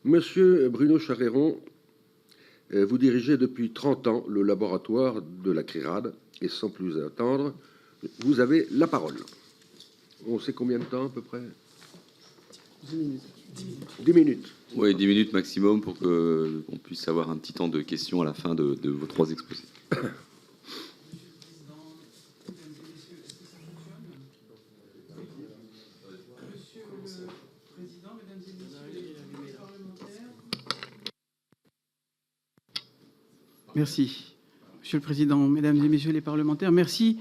Monsieur Bruno Charéron, vous dirigez depuis 30 ans le laboratoire de la CRIRAD, et sans plus attendre, vous avez la parole. On sait combien de temps à peu près? 10 minutes. 10 minutes. Oui, 10 minutes maximum pour qu'on puisse avoir un petit temps de questions à la fin de vos 3 exposés. Merci. Monsieur le Président, Mesdames et Messieurs les parlementaires, merci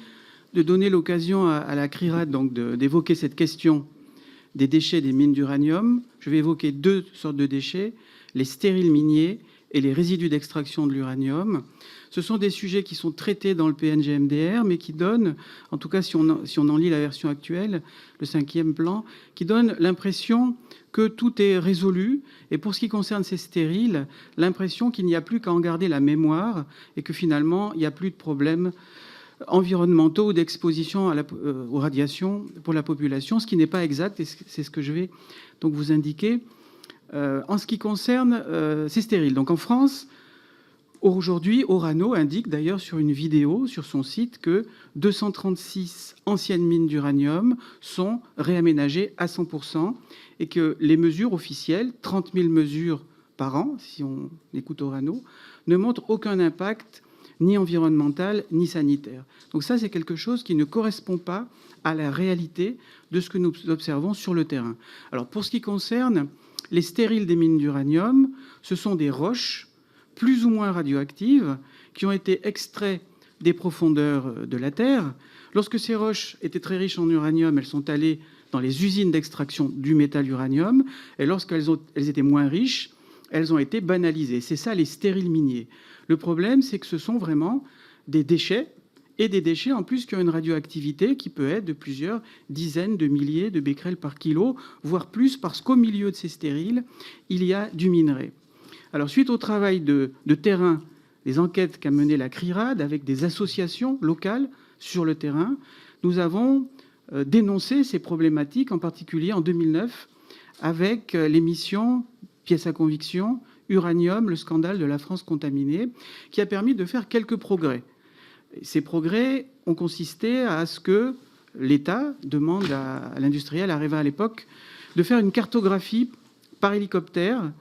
de donner l'occasion à la CRIRAD d'évoquer cette question des déchets des mines d'uranium. Je vais évoquer 2 sortes de déchets, les stériles miniers et les résidus d'extraction de l'uranium. Ce sont des sujets qui sont traités dans le PNGMDR, mais qui donnent, en tout cas si on en lit la version actuelle, le 5e plan, qui donne l'impression que tout est résolu. Et pour ce qui concerne ces stériles, l'impression qu'il n'y a plus qu'à en garder la mémoire et que finalement, il n'y a plus de problèmes environnementaux ou d'exposition aux radiations pour la population, ce qui n'est pas exact, et c'est ce que je vais donc vous indiquer. En ce qui concerne ces stériles, donc en France, aujourd'hui, Orano indique d'ailleurs sur une vidéo sur son site que 236 anciennes mines d'uranium sont réaménagées à 100% et que les mesures officielles, 30 000 mesures par an, si on écoute Orano, ne montrent aucun impact ni environnemental, ni sanitaire. Donc ça, c'est quelque chose qui ne correspond pas à la réalité de ce que nous observons sur le terrain. Alors, pour ce qui concerne les stériles des mines d'uranium, ce sont des roches plus ou moins radioactives qui ont été extraites des profondeurs de la Terre. Lorsque ces roches étaient très riches en uranium, elles sont allées dans les usines d'extraction du métal uranium, et lorsqu'elles étaient moins riches, elles ont été banalisées. C'est ça les stériles miniers. Le problème, c'est que ce sont vraiment des déchets, et des déchets en plus qui ont une radioactivité qui peut être de plusieurs dizaines de milliers de becquerels par kilo, voire plus, parce qu'au milieu de ces stériles, il y a du minerai. Alors, suite au travail de terrain, les enquêtes qu'a menées la CRIRAD avec des associations locales sur le terrain, nous avons dénoncé ces problématiques, en particulier en 2009, avec l'émission Pièce à conviction, Uranium, le scandale de la France contaminée, qui a permis de faire quelques progrès. Ces progrès ont consisté à ce que l'État demande à l'industriel, Areva à l'époque, de faire une cartographie par hélicoptère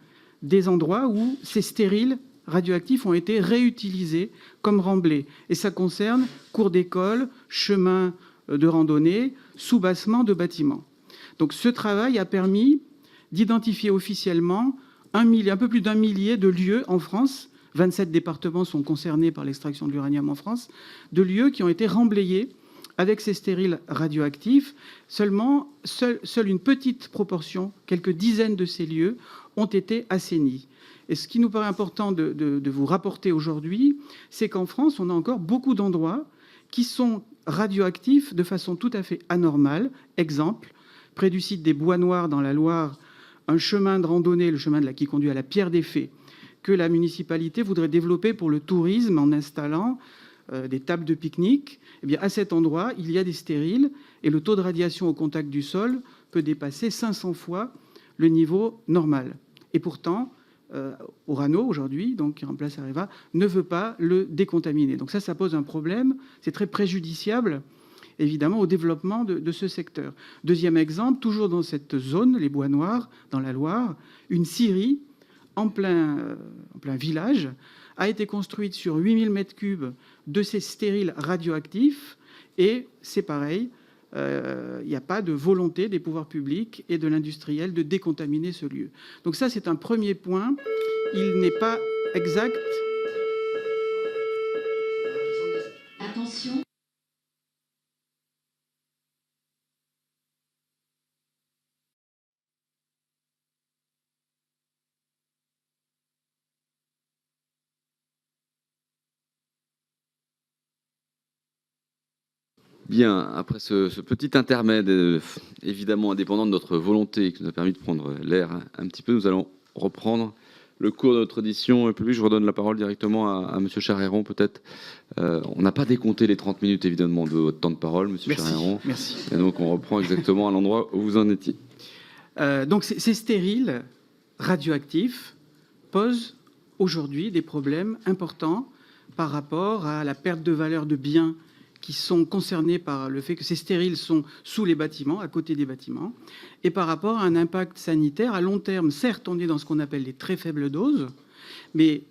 des endroits où ces stériles radioactifs ont été réutilisés comme remblais. Et ça concerne cours d'école, chemins de randonnée, soubassement de bâtiments. Donc ce travail a permis d'identifier officiellement un peu plus d'1 millier de lieux en France, 27 départements sont concernés par l'extraction de l'uranium en France, de lieux qui ont été remblayés avec ces stériles radioactifs. Seule une petite proportion, quelques dizaines de ces lieux, ont été assainis. Et ce qui nous paraît important de vous rapporter aujourd'hui, c'est qu'en France, on a encore beaucoup d'endroits qui sont radioactifs de façon tout à fait anormale. Exemple, près du site des Bois Noirs dans la Loire, un chemin de randonnée, le chemin qui conduit à la Pierre des Fées, que la municipalité voudrait développer pour le tourisme en installant des tables de pique-nique. Eh bien, à cet endroit, il y a des stériles et le taux de radiation au contact du sol peut dépasser 500 fois le niveau normal. Et pourtant, Orano, aujourd'hui, donc qui remplace Areva, ne veut pas le décontaminer. Donc ça pose un problème. C'est très préjudiciable, évidemment, au développement de ce secteur. Deuxième exemple, toujours dans cette zone, les Bois Noirs, dans la Loire, une scierie en plein village a été construite sur 8000 m3 de ces stériles radioactifs. Et c'est pareil, il n'y a pas de volonté des pouvoirs publics et de l'industriel de décontaminer ce lieu. Donc ça, c'est un premier point. Il n'est pas exact. Attention. Bien, après ce petit intermède, évidemment indépendant de notre volonté, qui nous a permis de prendre l'air un petit peu, nous allons reprendre le cours de notre audition publique. Je redonne la parole directement à M. Charéron, peut-être. On n'a pas décompté les 30 minutes, évidemment, de votre temps de parole, M. Charéron. Merci. Et donc, on reprend exactement à l'endroit où vous en étiez. Donc, ces stériles radioactifs posent aujourd'hui des problèmes importants par rapport à la perte de valeur de biens qui sont concernés par le fait que ces stériles sont sous les bâtiments, à côté des bâtiments, et par rapport à un impact sanitaire à long terme. Certes, on est dans ce qu'on appelle les très faibles doses, mais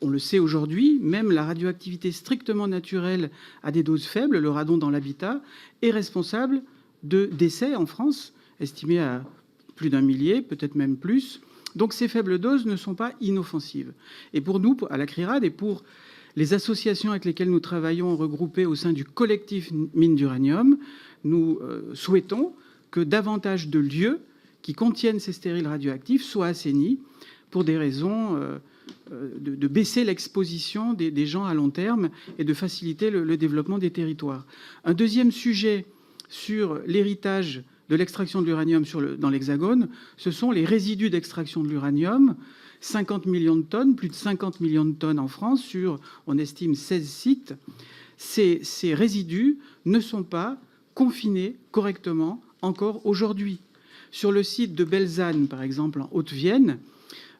on le sait aujourd'hui, même la radioactivité strictement naturelle à des doses faibles, le radon dans l'habitat, est responsable de décès en France, estimés à plus d'1 millier, peut-être même plus. Donc ces faibles doses ne sont pas inoffensives. Et pour nous, à la CRIRAD, et pour les associations avec lesquelles nous travaillons regroupées au sein du collectif Mines d'Uranium, nous souhaitons que davantage de lieux qui contiennent ces stériles radioactifs soient assainis pour des raisons de baisser l'exposition des gens à long terme et de faciliter le développement des territoires. Un deuxième sujet sur l'héritage de l'extraction de l'uranium dans l'Hexagone, ce sont les résidus d'extraction de l'uranium. 50 millions de tonnes, plus de 50 millions de tonnes en France sur, on estime, 16 sites. Ces résidus ne sont pas confinés correctement encore aujourd'hui. Sur le site de Belzane, par exemple, en Haute-Vienne,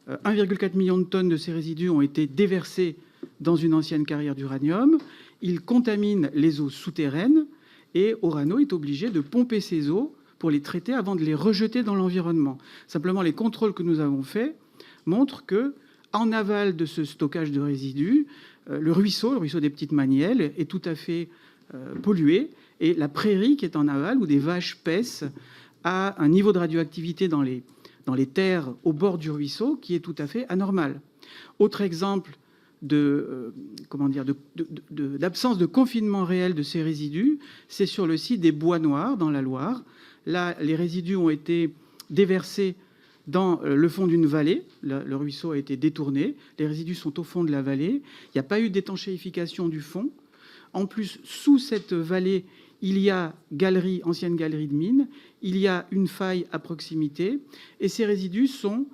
1,4 million de tonnes de ces résidus ont été déversés dans une ancienne carrière d'uranium. Ils contaminent les eaux souterraines et Orano est obligé de pomper ces eaux pour les traiter avant de les rejeter dans l'environnement. Simplement, les contrôles que nous avons faits montrent que, en aval de ce stockage de résidus, le ruisseau des Petites Magnielles, est tout à fait pollué, et la prairie qui est en aval, où des vaches paissent, a un niveau de radioactivité dans les terres au bord du ruisseau qui est tout à fait anormal. Autre exemple d'absence de confinement réel de ces résidus, c'est sur le site des Bois Noirs, dans la Loire. Là, les résidus ont été déversés dans le fond d'une vallée. Le ruisseau a été détourné. Les résidus sont au fond de la vallée. Il n'y a pas eu d'étanchéification du fond. En plus, sous cette vallée, il y a ancienne galerie de mines. Il y a une faille à proximité. Et ces résidus sont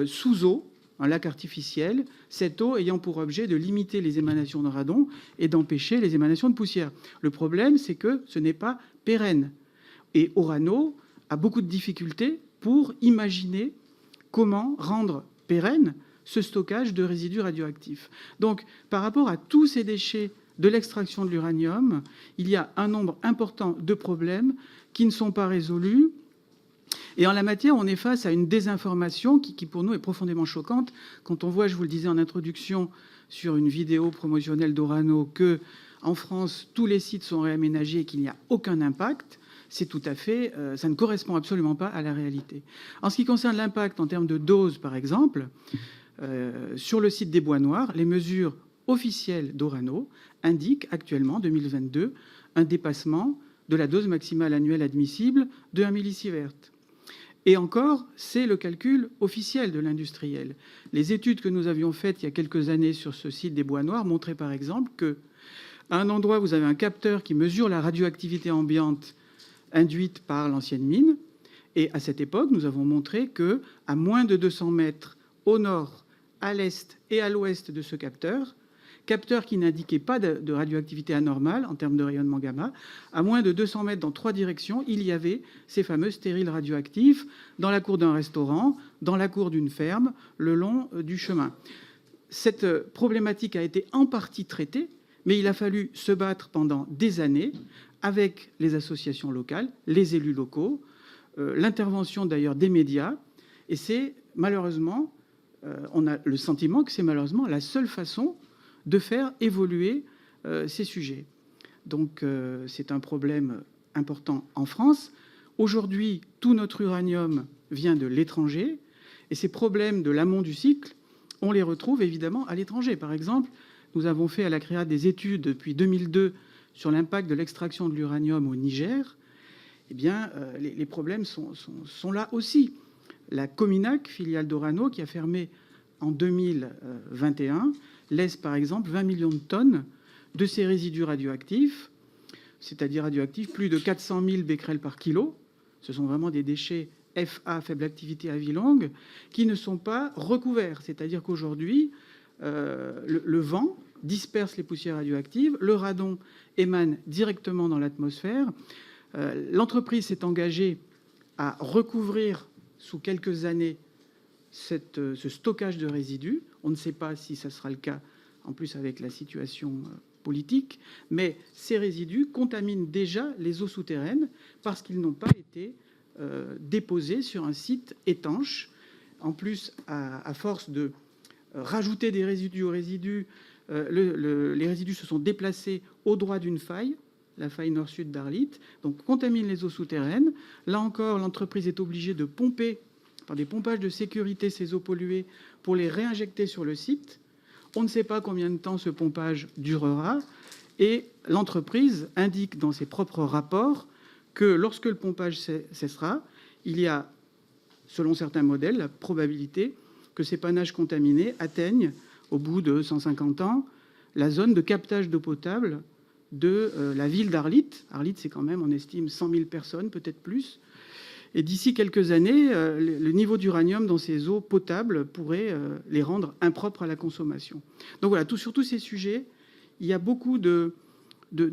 sous eau, un lac artificiel, cette eau ayant pour objet de limiter les émanations de radon et d'empêcher les émanations de poussière. Le problème, c'est que ce n'est pas pérenne. Et Orano a beaucoup de difficultés pour imaginer comment rendre pérenne ce stockage de résidus radioactifs. Donc, par rapport à tous ces déchets de l'extraction de l'uranium, il y a un nombre important de problèmes qui ne sont pas résolus. Et en la matière, on est face à une désinformation qui pour nous, est profondément choquante. Quand on voit, je vous le disais en introduction, sur une vidéo promotionnelle d'Orano, que en France, tous les sites sont réaménagés et qu'il n'y a aucun impact, c'est tout à fait, ça ne correspond absolument pas à la réalité. En ce qui concerne l'impact en termes de dose, par exemple, sur le site des Bois Noirs, les mesures officielles d'Orano indiquent actuellement, 2022, un dépassement de la dose maximale annuelle admissible de 1 millisievert. Et encore, c'est le calcul officiel de l'industriel. Les études que nous avions faites il y a quelques années sur ce site des Bois Noirs montraient par exemple que, à un endroit, vous avez un capteur qui mesure la radioactivité ambiante induite par l'ancienne mine. Et à cette époque, nous avons montré que, à moins de 200 mètres au nord, à l'est et à l'ouest de ce capteur qui n'indiquait pas de radioactivité anormale en termes de rayonnement gamma, à moins de 200 mètres dans 3 directions, il y avait ces fameux stériles radioactifs dans la cour d'un restaurant, dans la cour d'une ferme, le long du chemin. Cette problématique a été en partie traitée, mais il a fallu se battre pendant des années avec les associations locales, les élus locaux, l'intervention d'ailleurs des médias, et c'est malheureusement, on a le sentiment que c'est malheureusement la seule façon de faire évoluer ces sujets. Donc c'est un problème important en France. Aujourd'hui, tout notre uranium vient de l'étranger, et ces problèmes de l'amont du cycle, on les retrouve évidemment à l'étranger. Par exemple, nous avons fait à la CRIRAD des études depuis 2002 sur l'impact de l'extraction de l'uranium au Niger. Eh bien, les problèmes sont là aussi. La Cominac, filiale d'Orano, qui a fermé en 2021, laisse par exemple 20 millions de tonnes de ces résidus radioactifs, c'est-à-dire radioactifs plus de 400 000 becquerels par kilo. Ce sont vraiment des déchets FA, faible activité à vie longue, qui ne sont pas recouverts. C'est-à-dire qu'aujourd'hui, le vent disperse les poussières radioactives, le radon émane directement dans l'atmosphère. L'entreprise s'est engagée à recouvrir sous quelques années ce stockage de résidus. On ne sait pas si ça sera le cas, en plus avec la situation politique, mais ces résidus contaminent déjà les eaux souterraines parce qu'ils n'ont pas été déposés sur un site étanche. En plus, à force de rajouter des résidus aux résidus, les résidus se sont déplacés au droit d'une faille, la faille nord-sud d'Arlit, donc contamine les eaux souterraines. Là encore, l'entreprise est obligée de pomper par des pompages de sécurité ces eaux polluées pour les réinjecter sur le site. On ne sait pas combien de temps ce pompage durera et l'entreprise indique dans ses propres rapports que lorsque le pompage cessera, il y a, selon certains modèles, la probabilité que ces panaches contaminés atteignent, au bout de 150 ans, la zone de captage d'eau potable de la ville d'Arlit. Arlit, c'est quand même, on estime, 100 000 personnes, peut-être plus. Et d'ici quelques années, le niveau d'uranium dans ces eaux potables pourrait les rendre impropres à la consommation. Donc voilà, sur tous ces sujets, il y a beaucoup de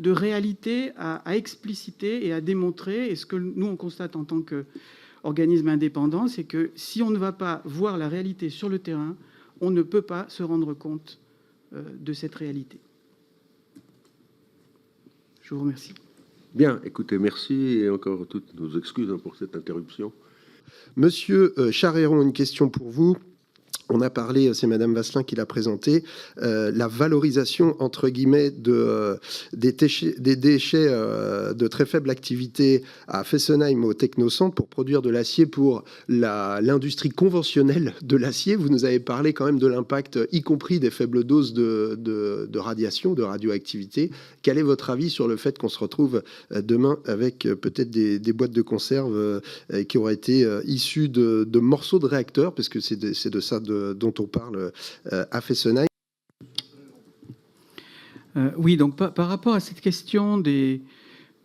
réalités à expliciter et à démontrer. Et ce que nous, on constate en tant qu'organisme indépendant, c'est que si on ne va pas voir la réalité sur le terrain, on ne peut pas se rendre compte de cette réalité. Je vous remercie. Bien, écoutez, merci et encore toutes nos excuses pour cette interruption. Monsieur Charéron, une question pour vous. On a parlé, c'est Madame Vasselin qui l'a présenté, la valorisation entre guillemets des déchets de très faible activité à Fessenheim au Technocentre pour produire de l'acier pour l'industrie conventionnelle de l'acier. Vous nous avez parlé quand même de l'impact, y compris des faibles doses de radiation, de radioactivité. Quel est votre avis sur le fait qu'on se retrouve demain avec peut-être des boîtes de conserve qui auraient été issues de morceaux de réacteurs, parce que c'est de ça dont on parle à Fessenheim. Oui, donc par rapport à cette question de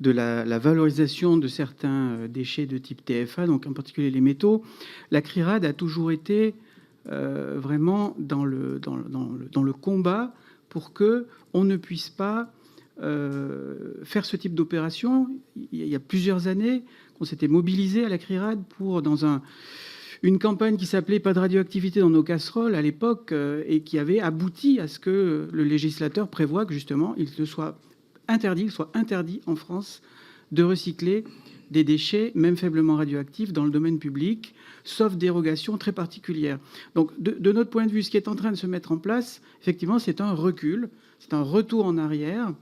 la valorisation de certains déchets de type TFA, donc en particulier les métaux, la CRIRAD a toujours été vraiment dans le combat pour qu'on ne puisse pas faire ce type d'opération. Il y a plusieurs années qu'on s'était mobilisé à la CRIRAD pour, dans une campagne qui s'appelait « Pas de radioactivité dans nos casseroles » à l'époque, et qui avait abouti à ce que le législateur prévoit que justement il soit interdit en France de recycler des déchets, même faiblement radioactifs, dans le domaine public, sauf dérogation très particulière. Donc de notre point de vue, ce qui est en train de se mettre en place, effectivement, c'est un recul, c'est un retour en arrière,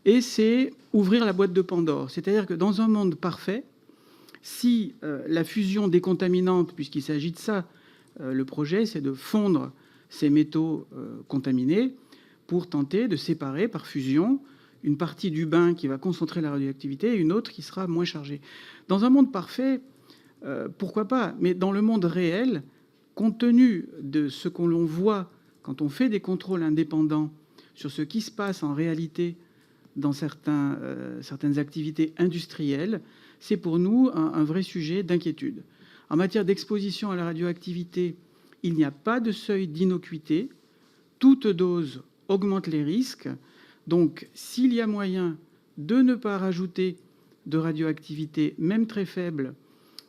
et c'est ouvrir la boîte de Pandore. C'est-à-dire que dans un monde parfait, si la fusion décontaminante, puisqu'il s'agit de ça, le projet, c'est de fondre ces métaux contaminés pour tenter de séparer par fusion une partie du bain qui va concentrer la radioactivité et une autre qui sera moins chargée. Dans un monde parfait, pourquoi pas? Mais dans le monde réel, compte tenu de ce qu'on voit quand on fait des contrôles indépendants sur ce qui se passe en réalité dans certaines activités industrielles, c'est pour nous un vrai sujet d'inquiétude. En matière d'exposition à la radioactivité, il n'y a pas de seuil d'innocuité. Toute dose augmente les risques. Donc, s'il y a moyen de ne pas rajouter de radioactivité, même très faible,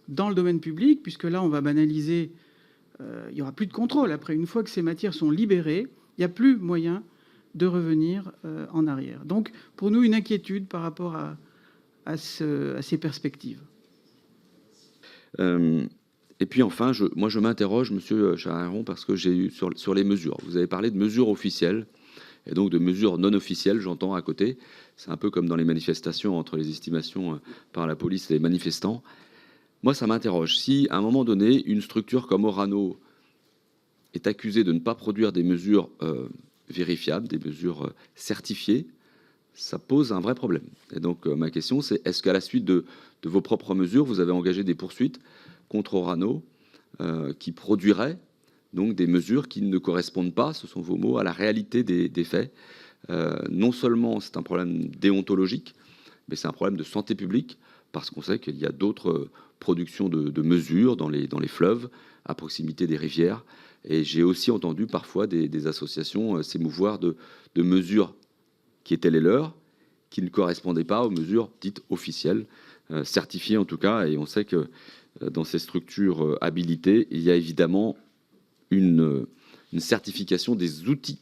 dans le domaine public, puisque là, on va banaliser, il n'y aura plus de contrôle. Après, une fois que ces matières sont libérées, il n'y a plus moyen de revenir en arrière. Donc, pour nous, une inquiétude par rapport à ces perspectives. Et puis enfin, moi je m'interroge, Monsieur Charéron, parce que j'ai eu sur les mesures. Vous avez parlé de mesures officielles et donc de mesures non officielles, j'entends à côté. C'est un peu comme dans les manifestations entre les estimations par la police et les manifestants. Moi, ça m'interroge. Si à un moment donné, une structure comme Orano est accusée de ne pas produire des mesures vérifiables, des mesures certifiées, ça pose un vrai problème. Et donc ma question, c'est est-ce qu'à la suite de vos propres mesures, vous avez engagé des poursuites contre Orano qui produiraient donc des mesures qui ne correspondent pas, ce sont vos mots, à la réalité des faits? Non seulement c'est un problème déontologique, mais c'est un problème de santé publique, parce qu'on sait qu'il y a d'autres productions de mesures dans les fleuves, à proximité des rivières. Et j'ai aussi entendu parfois des associations s'émouvoir de mesures qui étaient les leurs, qui ne correspondaient pas aux mesures dites officielles, certifiées en tout cas. Et on sait que dans ces structures habilitées, il y a évidemment une certification des outils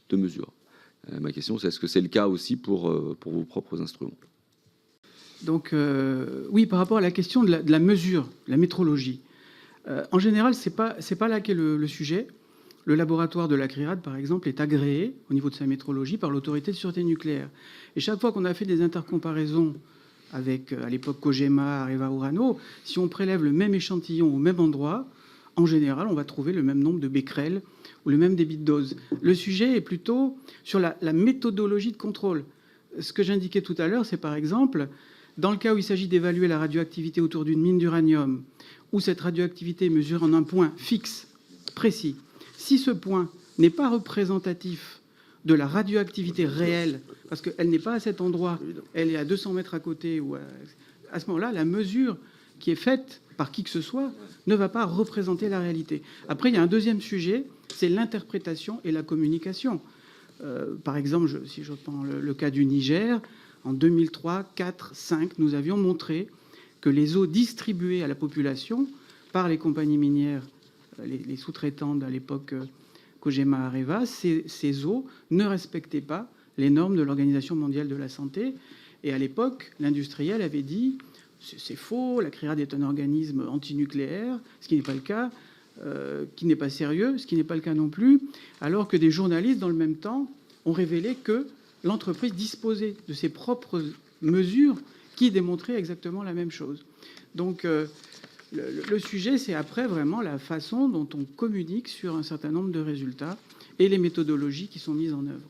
de mesure. Ma question, c'est est-ce que c'est le cas aussi pour vos propres instruments? Donc, oui, par rapport à la question de la mesure, la métrologie, en général, c'est pas là qu'est le sujet. Le laboratoire de la CRIRAD, par exemple, est agréé au niveau de sa métrologie par l'autorité de sûreté nucléaire. Et chaque fois qu'on a fait des intercomparaisons avec, à l'époque, Cogema, Areva, Urano, si on prélève le même échantillon au même endroit, en général, on va trouver le même nombre de becquerels ou le même débit de dose. Le sujet est plutôt sur la méthodologie de contrôle. Ce que j'indiquais tout à l'heure, c'est par exemple, dans le cas où il s'agit d'évaluer la radioactivité autour d'une mine d'uranium, où cette radioactivité mesure en un point fixe, précis, si ce point n'est pas représentatif de la radioactivité réelle, parce qu'elle n'est pas à cet endroit, elle est à 200 mètres à côté, ou à ce moment-là, la mesure qui est faite par qui que ce soit ne va pas représenter la réalité. Après, il y a un deuxième sujet, c'est l'interprétation et la communication. Par exemple, si je prends le cas du Niger, en 2003, 4, 5, nous avions montré que les eaux distribuées à la population par les compagnies minières, les sous-traitants à l'époque Cogema, Areva, ces eaux ne respectaient pas les normes de l'Organisation mondiale de la santé. Et à l'époque, l'industriel avait dit c'est faux, la CRIRAD est un organisme antinucléaire, ce qui n'est pas le cas, qui n'est pas sérieux, ce qui n'est pas le cas non plus, alors que des journalistes, dans le même temps, ont révélé que l'entreprise disposait de ses propres mesures qui démontraient exactement la même chose. Donc, le sujet, c'est après vraiment la façon dont on communique sur un certain nombre de résultats et les méthodologies qui sont mises en œuvre.